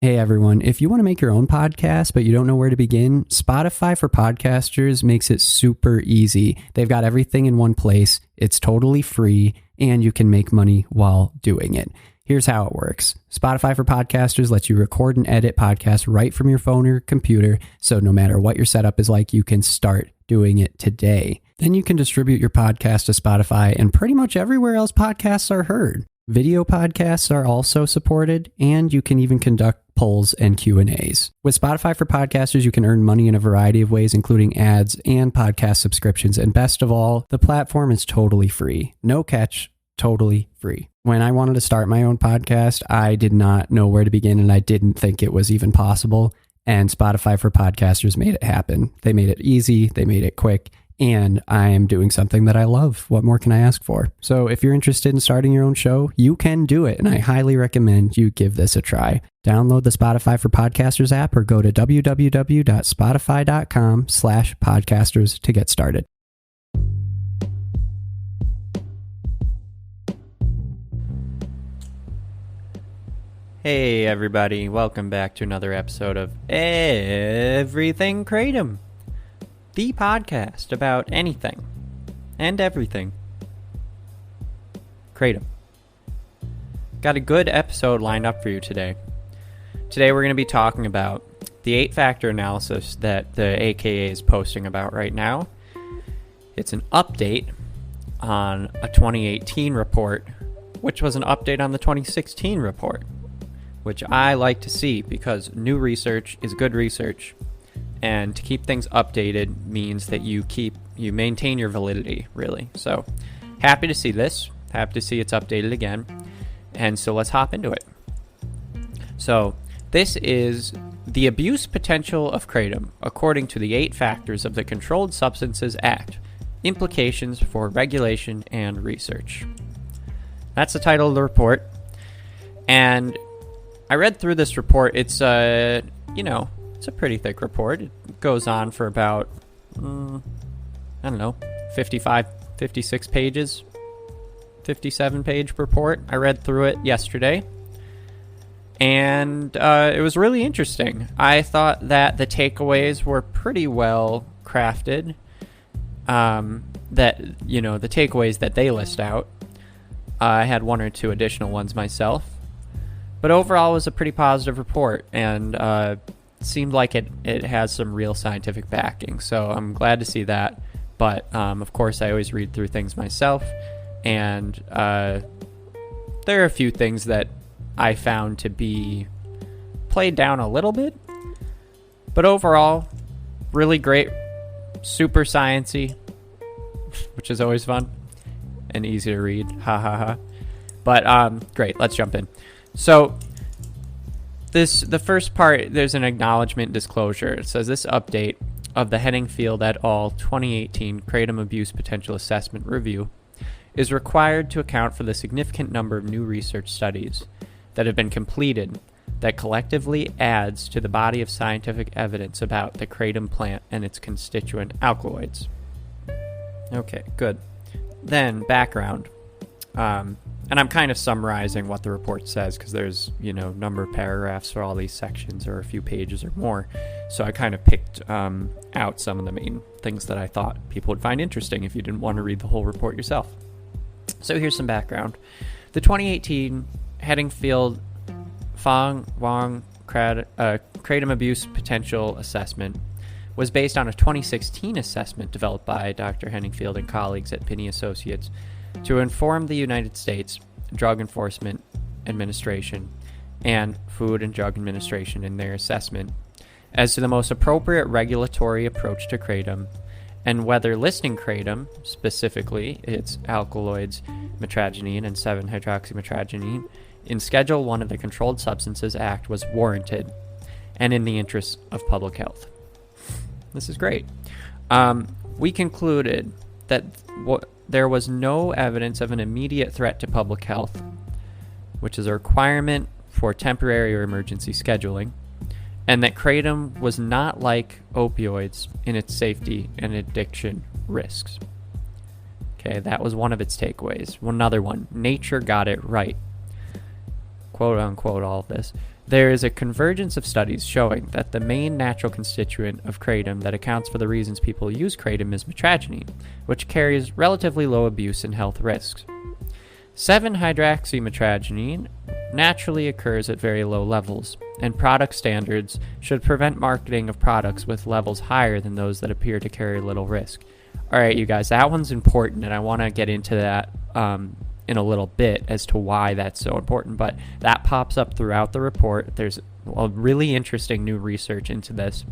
Hey everyone, if you want to make your own podcast but you don't know where to begin, Spotify for Podcasters makes it super easy. They've got everything in one place, it's totally free, and you can make money while doing it. Here's how it works. Spotify for Podcasters lets you record and edit podcasts right from your phone or computer, so no matter what your setup is like, you can start doing it today. Then you can distribute your podcast to Spotify and pretty much everywhere else podcasts are heard. Video podcasts are also supported, and you can even conduct polls and Q&As. With Spotify for Podcasters, you can earn money in a variety of ways, including ads and podcast subscriptions. And best of all, the platform is totally free. No catch, totally free. When I wanted to start my own podcast, I did not know where to begin, and I didn't think it was even possible. And Spotify for Podcasters made it happen. They made it easy, they made it quick, and I am doing something that I love. What more can I ask for? So if you're interested in starting your own show, you can do it, and I highly recommend you give this a try. Download the Spotify for Podcasters app or go to www.spotify.com/podcasters to get started. Hey everybody, welcome back to another episode of Everything Kratom, the podcast about anything and everything Kratom. Got a good episode lined up for you today. Today we're going to be talking about the 8-factor analysis that the AKA is posting about right now. It's an update on a 2018 report, which was an update on the 2016 report, which I like to see because new research is good research. And to keep things updated means that you maintain your validity, really. So happy to see this. Happy to see it's updated again. And so let's hop into it. So this is the abuse potential of Kratom, according to the 8 factors of the Controlled Substances Act, implications for regulation and research. That's the title of the report. And I read through this report. It's it's a pretty thick report. It goes on for about, 55, 56 pages, 57-page report. I read through it yesterday, and it was really interesting. I thought that the takeaways were pretty well crafted. The takeaways that they list out. I had one or two additional ones myself, but overall it was a pretty positive report, and seemed like it has some real scientific backing, so I'm glad to see that. But of course I always read through things myself, and there are a few things that I found to be played down a little bit, but overall really great, super sciencey, which is always fun and easy to read, but great. Let's jump in. So the first part, there's an acknowledgement disclosure. It says this update of the Henningfield et al. 2018 Kratom Abuse Potential Assessment Review is required to account for the significant number of new research studies that have been completed that collectively adds to the body of scientific evidence about the kratom plant and its constituent alkaloids. Okay, good. Then background. And I'm kind of summarizing what the report says because there's, number of paragraphs for all these sections, or a few pages or more. So I kind of picked out some of the main things that I thought people would find interesting if you didn't want to read the whole report yourself. So here's some background. The 2018 Henningfield Fong Wong Kratom Abuse Potential Assessment was based on a 2016 assessment developed by Dr. Henningfield and colleagues at Pinney Associates to inform the United States Drug Enforcement Administration and Food and Drug Administration in their assessment as to the most appropriate regulatory approach to kratom, and whether listing kratom, specifically its alkaloids, metragenine and 7-hydroxymetragenine, in Schedule 1 of the Controlled Substances Act was warranted and in the interests of public health. This is great. We concluded that there was no evidence of an immediate threat to public health, which is a requirement for temporary or emergency scheduling, and that kratom was not like opioids in its safety and addiction risks. Okay, that was one of its takeaways. Another one, nature got it right. Quote unquote, all of this. There is a convergence of studies showing that the main natural constituent of kratom that accounts for the reasons people use kratom is mitragynine, which carries relatively low abuse and health risks. 7-hydroxymitragynine naturally occurs at very low levels, and product standards should prevent marketing of products with levels higher than those that appear to carry little risk. All right, you guys, that one's important, and I want to get into that in a little bit as to why that's so important, but that pops up throughout the report. There's a really interesting new research into this.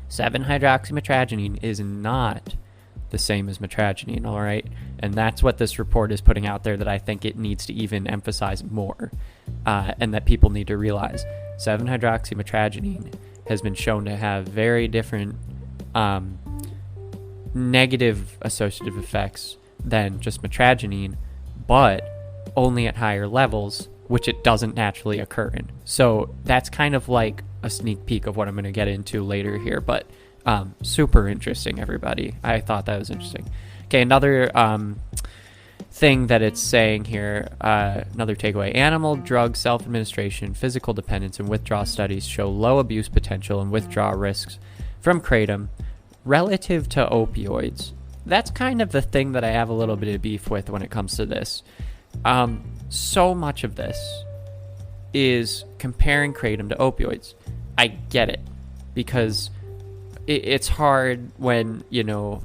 7-hydroxymitragynine is not the same as mitragynine, all right? And that's what this report is putting out there that I think it needs to even emphasize more, and that people need to realize. 7-hydroxymitragynine has been shown to have very different negative associative effects than just mitragynine, but only at higher levels, which it doesn't naturally occur in. So that's kind of like a sneak peek of what I'm going to get into later here, but super interesting, everybody. I thought that was interesting. Okay, another thing that it's saying here, another takeaway: animal drug self-administration, physical dependence, and withdrawal studies show low abuse potential and withdrawal risks from kratom relative to opioids. That's kind of the thing that I have a little bit of beef with when it comes to this. So much of this is comparing kratom to opioids. I get it, because it's hard when, you know,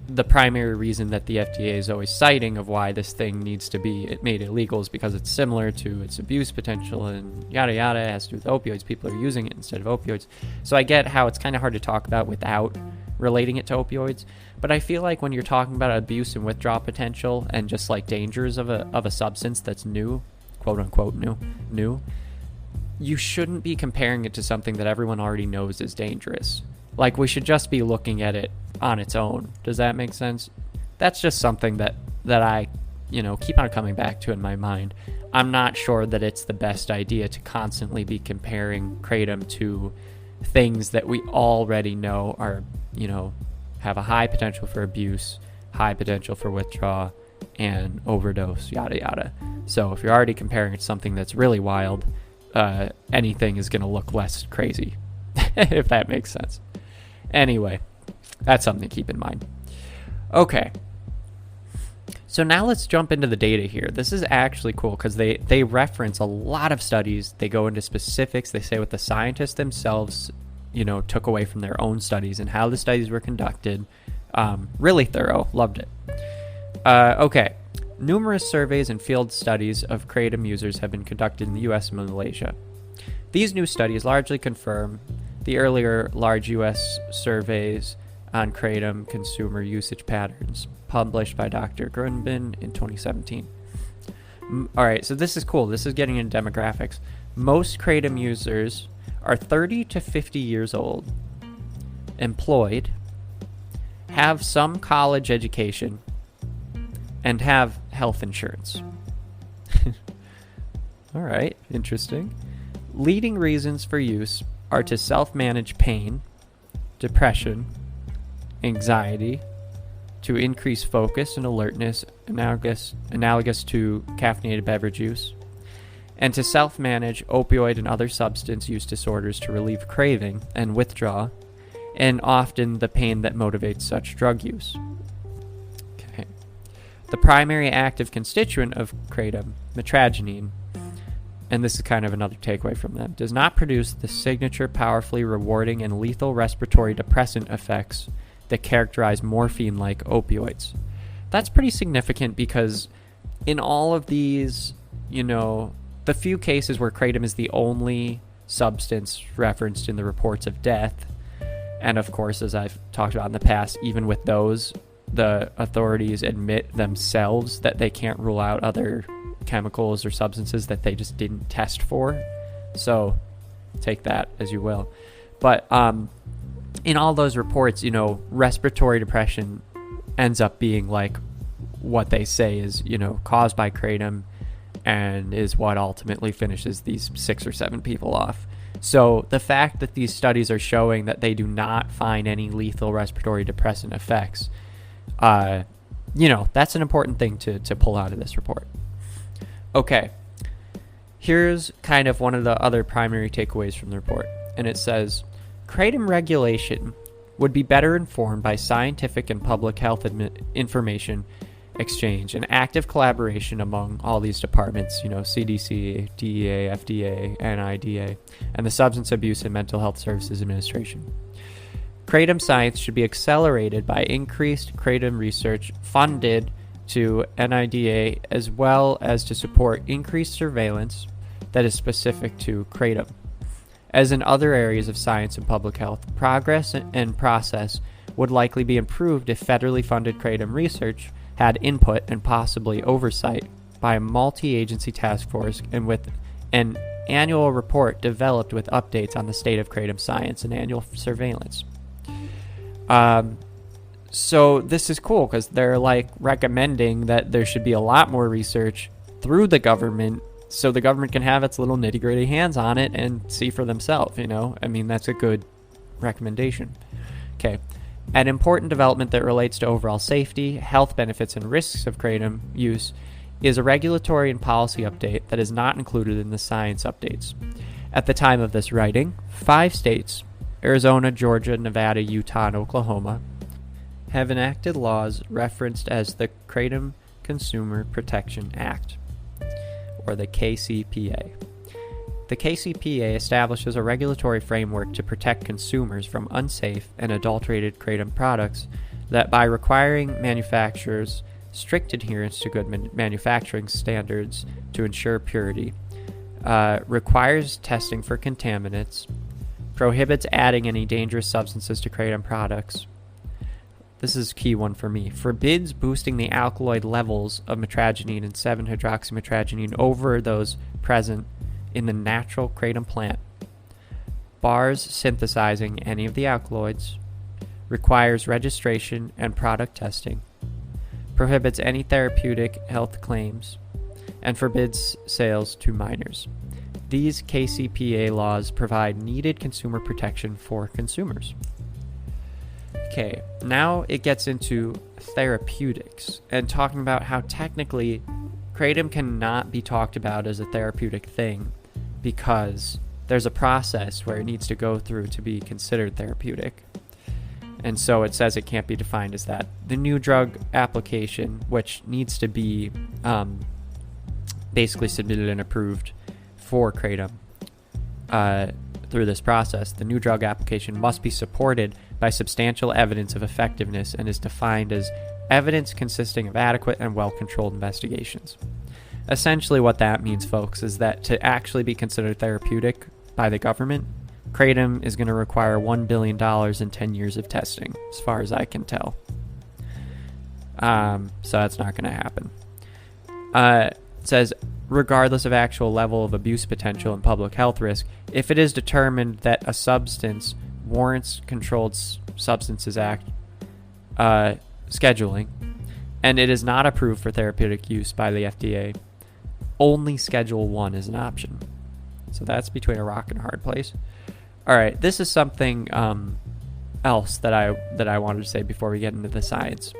the primary reason that the FDA is always citing of why this thing needs to be made illegal is because it's similar to its abuse potential and yada yada. It has to do with opioids. People are using it instead of opioids. So I get how it's kind of hard to talk about without relating it to opioids. But I feel like when you're talking about abuse and withdrawal potential and just like dangers of a substance that's new, quote unquote new, you shouldn't be comparing it to something that everyone already knows is dangerous. Like, we should just be looking at it on its own. Does that make sense? That's just something that I, keep on coming back to in my mind. I'm not sure that it's the best idea to constantly be comparing kratom to things that we already know are, have a high potential for abuse, high potential for withdrawal, and overdose, yada yada. So if you're already comparing it to something that's really wild, anything is going to look less crazy, if that makes sense. Anyway, that's something to keep in mind. Okay. So now let's jump into the data here. This is actually cool because they reference a lot of studies. They go into specifics. They say what the scientists themselves, took away from their own studies and how the studies were conducted. Really thorough. Loved it. Okay. Numerous surveys and field studies of kratom users have been conducted in the U.S. and Malaysia. These new studies largely confirm the earlier large U.S. surveys on kratom consumer usage patterns published by Dr. Grunbin in 2017. All right, so this is cool. This is getting into demographics. Most kratom users are 30 to 50 years old, employed, have some college education, and have health insurance. All right, interesting. Leading reasons for use are to self-manage pain, depression, anxiety, to increase focus and alertness, analogous to caffeinated beverage use, and to self-manage opioid and other substance use disorders to relieve craving and withdrawal, and often the pain that motivates such drug use. Okay. The primary active constituent of kratom, mitragynine, and this is kind of another takeaway from them, does not produce the signature powerfully rewarding and lethal respiratory depressant effects that characterize morphine-like opioids. That's pretty significant because in all of these, the few cases where kratom is the only substance referenced in the reports of death, and of course, as I've talked about in the past, even with those, the authorities admit themselves that they can't rule out other chemicals or substances that they just didn't test for. So take that as you will. But in all those reports, respiratory depression ends up being like what they say is, caused by kratom and is what ultimately finishes these 6 or 7 people off. So the fact that these studies are showing that they do not find any lethal respiratory depressant effects, that's an important thing to pull out of this report. Okay, Here's kind of one of the other primary takeaways from the report, and it says, Kratom regulation would be better informed by scientific and public health information exchange and active collaboration among all these departments, CDC, DEA, FDA, NIDA, and the Substance Abuse and Mental Health Services Administration. Kratom science should be accelerated by increased kratom research funded to NIDA, as well as to support increased surveillance that is specific to kratom. As in other areas of science and public health, progress and process would likely be improved if federally funded kratom research had input and possibly oversight by a multi-agency task force, and with an annual report developed with updates on the state of kratom science and annual surveillance. So this is cool because they're recommending that there should be a lot more research through the government so the government can have its little nitty-gritty hands on it and see for themselves, that's a good recommendation. Okay. An important development that relates to overall safety, health benefits, and risks of kratom use is a regulatory and policy update that is not included in the science updates. At the time of this writing, 5 states, Arizona, Georgia, Nevada, Utah, and Oklahoma, have enacted laws referenced as the Kratom Consumer Protection Act, or the KCPA. The KCPA establishes a regulatory framework to protect consumers from unsafe and adulterated kratom products that, by requiring manufacturers strict adherence to good manufacturing standards to ensure purity, requires testing for contaminants, prohibits adding any dangerous substances to kratom products. This is a key one for me. Forbids boosting the alkaloid levels of metragenine and 7-hydroxymetragenine over those present in the natural kratom plant. Bars synthesizing any of the alkaloids. Requires registration and product testing. Prohibits any therapeutic health claims. And forbids sales to minors. These KCPA laws provide needed consumer protection for consumers. Okay, now it gets into therapeutics and talking about how technically kratom cannot be talked about as a therapeutic thing because there's a process where it needs to go through to be considered therapeutic. And so it says it can't be defined as that. The new drug application, which needs to be basically submitted and approved for kratom through this process, the new drug application must be supported by substantial evidence of effectiveness and is defined as evidence consisting of adequate and well-controlled investigations. Essentially what that means, folks, is that to actually be considered therapeutic by the government, kratom is going to require $1 billion in 10 years of testing, as far as I can tell. So that's not going to happen. It says, regardless of actual level of abuse potential and public health risk, if it is determined that a substance warrants Controlled Substances Act scheduling, and it is not approved for therapeutic use by the FDA, only Schedule 1 is an option. So that's between a rock and a hard place. All right, this is something else that I wanted to say before we get into the science.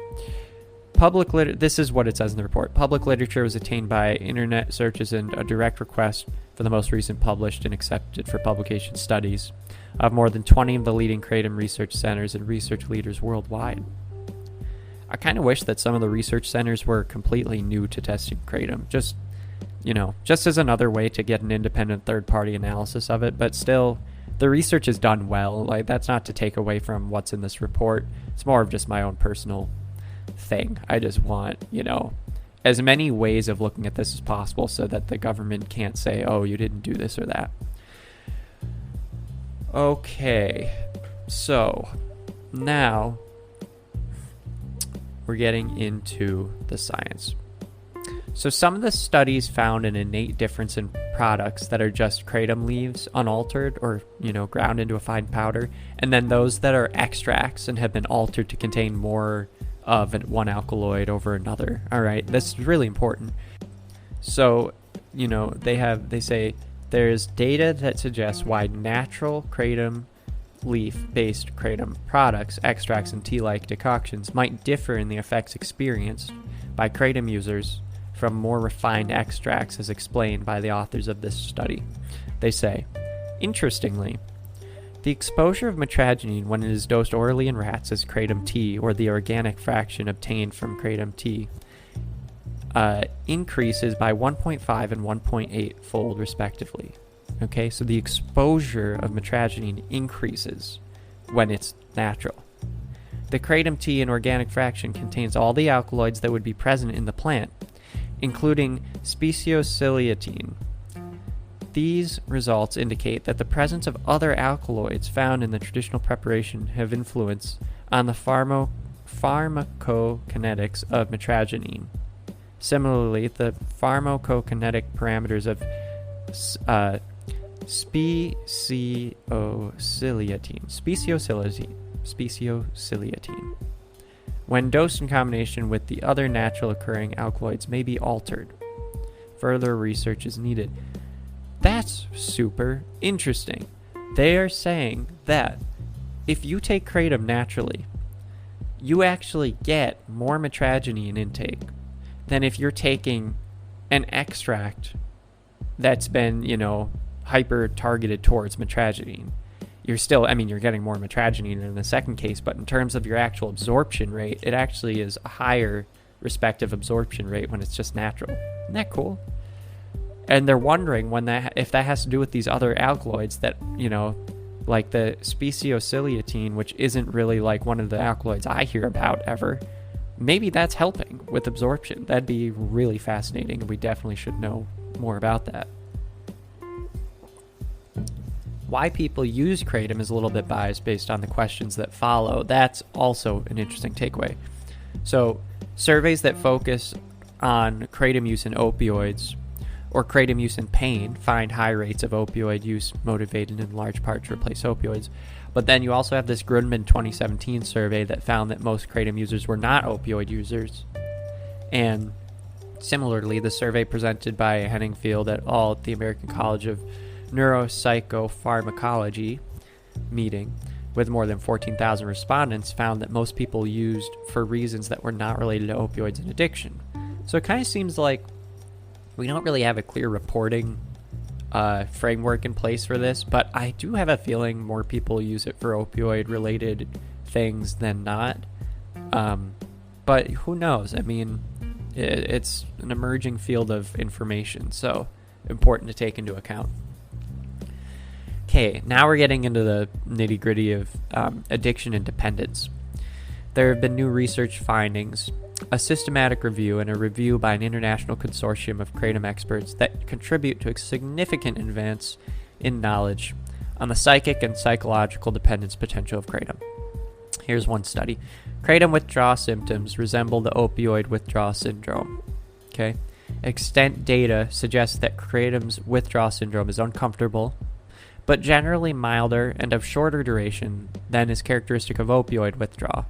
This is what it says in the report. Public literature was attained by internet searches and a direct request for the most recent published and accepted for publication studies of more than 20 of the leading kratom research centers and research leaders worldwide. I kind of wish that some of the research centers were completely new to testing kratom, just as another way to get an independent third-party analysis of it, but still, the research is done well. That's not to take away from what's in this report. It's more of just my own personal thing. I just want, as many ways of looking at this as possible so that the government can't say, oh, you didn't do this or that. Okay, so now we're getting into the science. So some of the studies found an innate difference in products that are just kratom leaves unaltered or, ground into a fine powder, and then those that are extracts and have been altered to contain more of one alkaloid over another. All right, this is really important. So, they say there's data that suggests why natural kratom leaf-based kratom products, extracts, and tea-like decoctions might differ in the effects experienced by kratom users from more refined extracts as explained by the authors of this study. They say, interestingly, the exposure of metragenine when it is dosed orally in rats as kratom tea or the organic fraction obtained from kratom tea increases by 1.5 and 1.8 fold respectively. Okay, so the exposure of metragenine increases when it's natural. The kratom tea and organic fraction contains all the alkaloids that would be present in the plant, including speciosiliatine. These results indicate that the presence of other alkaloids found in the traditional preparation have influence on the pharmacokinetics of metragenine. Similarly, the pharmacokinetic parameters of speciosiliatine, when dosed in combination with the other natural occurring alkaloids, may be altered. Further research is needed. That's super interesting. They are saying that if you take kratom naturally, you actually get more metragenine intake than if you're taking an extract that's been, hyper targeted towards metragenine. You're getting more metragenine in the second case, but in terms of your actual absorption rate, it actually is a higher respective absorption rate when it's just natural. Isn't that cool? And they're wondering if that has to do with these other alkaloids that, like the speciosiliatine, which isn't really like one of the alkaloids I hear about ever. Maybe that's helping with absorption. That'd be really fascinating, and we definitely should know more about that. Why people use kratom is a little bit biased based on the questions that follow. That's also an interesting takeaway. So, surveys that focus on kratom use in opioids or kratom use in pain find high rates of opioid use motivated in large part to replace opioids. But then you also have this Grundman 2017 survey that found that most kratom users were not opioid users. And similarly, the survey presented by Henningfield et al. At the American College of Neuropsychopharmacology meeting with more than 14,000 respondents found that most people used for reasons that were not related to opioids and addiction. So it kind of seems like we don't really have a clear reporting framework in place for this, but I do have a feeling more people use it for opioid-related things than not. But who knows? I mean, it's an emerging field of information, so important to take into account. Okay, now we're getting into the nitty-gritty of addiction and dependence. There have been new research findings, a systematic review, and a review by an international consortium of kratom experts that contribute to a significant advance in knowledge on the psychic and psychological dependence potential of kratom. Here's one study. Kratom withdrawal symptoms resemble the opioid withdrawal syndrome. Okay? Extent data suggests that kratom's withdrawal syndrome is uncomfortable, but generally milder and of shorter duration than is characteristic of opioid withdrawal.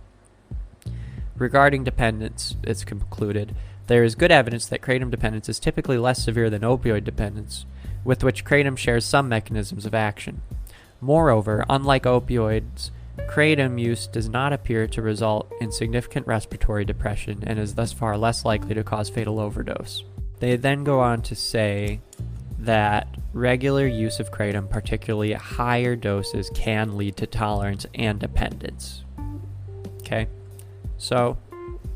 Regarding dependence, it's concluded, there is good evidence that kratom dependence is typically less severe than opioid dependence, with which kratom shares some mechanisms of action. Moreover, unlike opioids, kratom use does not appear to result in significant respiratory depression and is thus far less likely to cause fatal overdose. They then go on to say that regular use of kratom, particularly at higher doses, can lead to tolerance and dependence. Okay? So,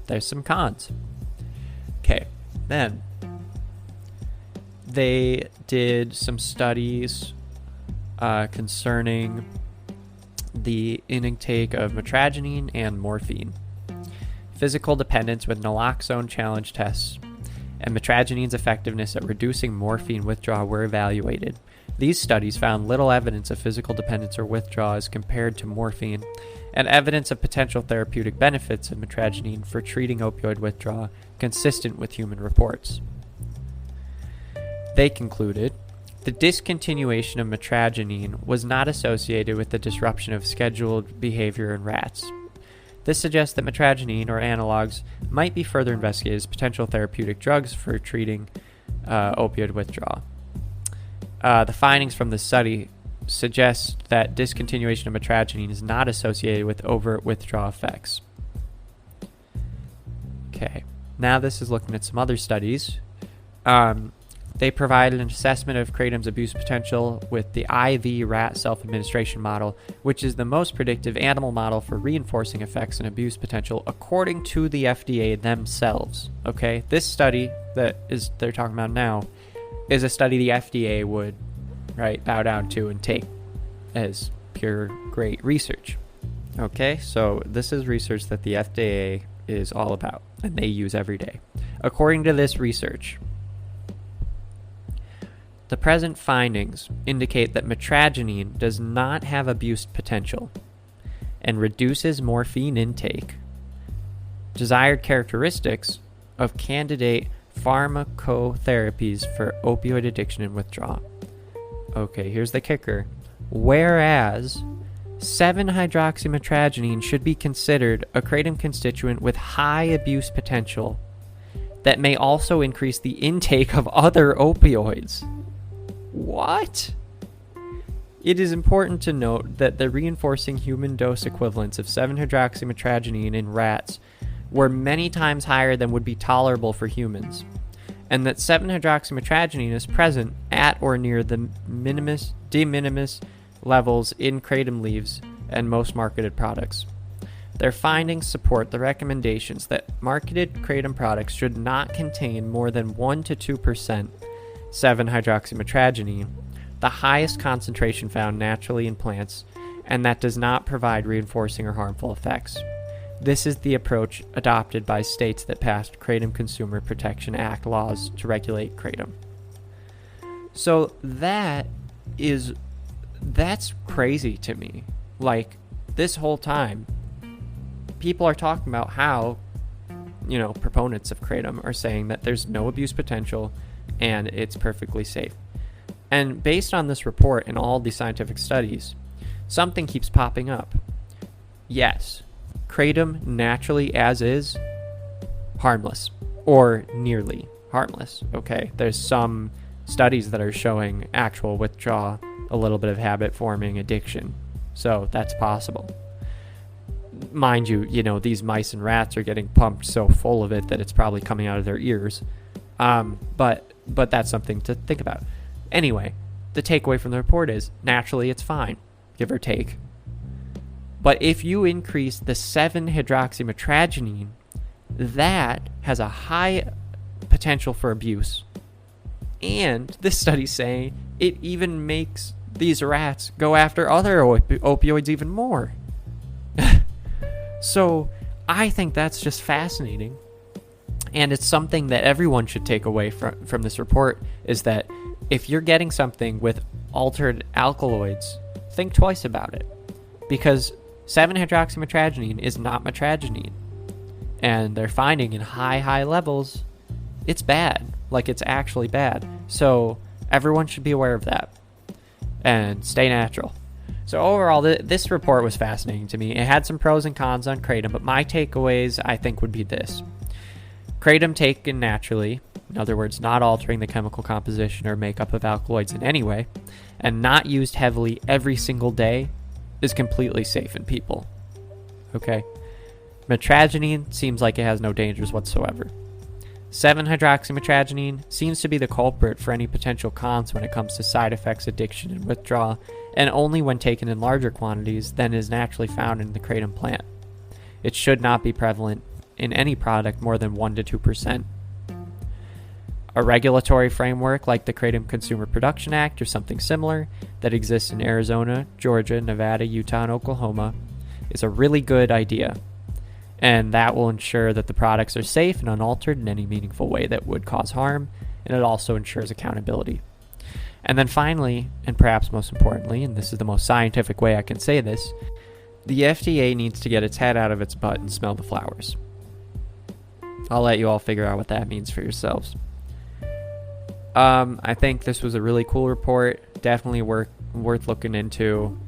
there's some cons. Okay, then they did some studies concerning the intake of metragenine and morphine, physical dependence with naloxone challenge tests, and metragenine's effectiveness at reducing morphine withdrawal were evaluated. These studies found little evidence of physical dependence or withdrawal as compared to morphine, and evidence of potential therapeutic benefits of metragenine for treating opioid withdrawal consistent with human reports. They concluded the discontinuation of metragenine was not associated with the disruption of scheduled behavior in rats. This suggests that metragenine or analogs might be further investigated as potential therapeutic drugs for treating opioid withdrawal. The findings from the study suggest that discontinuation of metragenine is not associated with overt withdrawal effects. Okay. Now this is looking at some other studies. They provided an assessment of kratom's abuse potential with the IV rat self-administration model, which is the most predictive animal model for reinforcing effects and abuse potential, according to the FDA themselves. Okay, this study they're talking about now is a study the FDA would, right, bow down to and take as pure great research. Okay, so this is research that the FDA is all about and they use every day. According to this research, the present findings indicate that metragenine does not have abuse potential and reduces morphine intake. Desired characteristics of candidate pharmacotherapies for opioid addiction and withdrawal. Okay, here's the kicker. Whereas 7-hydroxymetragenine should be considered a kratom constituent with high abuse potential that may also increase the intake of other opioids. What? It is important to note that the reinforcing human dose equivalents of 7-hydroxymetragenine in rats were many times higher than would be tolerable for humans, and that 7-hydroxymetragenine is present at or near the de minimis levels in kratom leaves and most marketed products. Their findings support the recommendations that marketed kratom products should not contain more than 1 to 2% 7-hydroxymetragenine, the highest concentration found naturally in plants, and that does not provide reinforcing or harmful effects. This is the approach adopted by states that passed Kratom Consumer Protection Act laws to regulate kratom. So that's crazy to me. Like, this whole time, people are talking about how, proponents of kratom are saying that there's no abuse potential and it's perfectly safe. And based on this report and all these scientific studies, something keeps popping up. Yes, kratom naturally as is, harmless, or nearly harmless, okay? There's some studies that are showing actual withdrawal, a little bit of habit forming, addiction, so that's possible. Mind you, these mice and rats are getting pumped so full of it that it's probably coming out of their ears. But that's something to think about. Anyway, the takeaway from the report is naturally it's fine, give or take. But if you increase the 7-hydroxymetragenine, that has a high potential for abuse. And this study's saying it even makes these rats go after other opioids even more. So I think that's just fascinating. And it's something that everyone should take away from this report, is that if you're getting something with altered alkaloids, think twice about it. Because 7-hydroxymetragenine is not metragenine. And they're finding in high levels, it's bad. Like, it's actually bad. So everyone should be aware of that. And stay natural. So overall, this report was fascinating to me. It had some pros and cons on kratom, but my takeaways, I think, would be this. Kratom taken naturally, in other words, not altering the chemical composition or makeup of alkaloids in any way, and not used heavily every single day, is completely safe in people. Okay? Metragenine seems like it has no dangers whatsoever. 7-hydroxymetragenine seems to be the culprit for any potential cons when it comes to side effects, addiction, and withdrawal, and only when taken in larger quantities than is naturally found in the kratom plant. It should not be prevalent in any product more than 1 to 2%. A regulatory framework like the Kratom Consumer Production Act or something similar that exists in Arizona, Georgia, Nevada, Utah, and Oklahoma is a really good idea. And that will ensure that the products are safe and unaltered in any meaningful way that would cause harm, and it also ensures accountability. And then finally, and perhaps most importantly, and this is the most scientific way I can say this, the FDA needs to get its head out of its butt and smell the flowers. I'll let you all figure out what that means for yourselves. I think this was a really cool report, definitely worth looking into.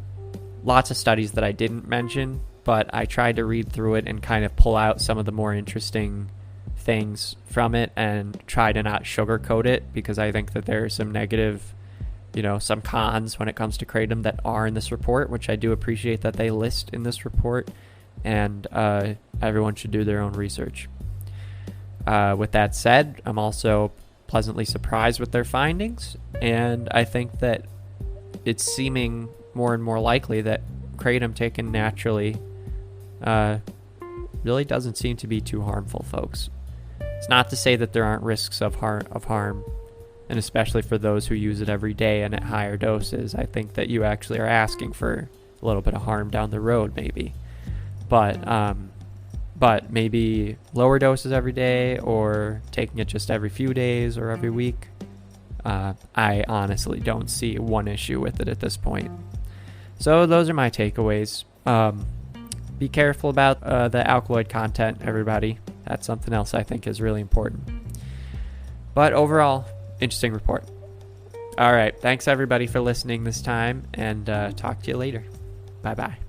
Lots of studies that I didn't mention, but I tried to read through it and kind of pull out some of the more interesting things from it and try to not sugarcoat it, because I think that there are some negative, some cons when it comes to kratom that are in this report, which I do appreciate that they list in this report, and everyone should do their own research. With that said, I'm also pleasantly surprised with their findings, and I think that it's seeming more and more likely that kratom taken naturally really doesn't seem to be too harmful, folks. It's not to say that there aren't risks of harm, and especially for those who use it every day and at higher doses. I think that you actually are asking for a little bit of harm down the road, maybe. But maybe lower doses every day, or taking it just every few days or every week. I honestly don't see one issue with it at this point. So those are my takeaways. Be careful about the alkaloid content, everybody. That's something else I think is really important. But overall, interesting report. All right. Thanks, everybody, for listening this time, and talk to you later. Bye-bye.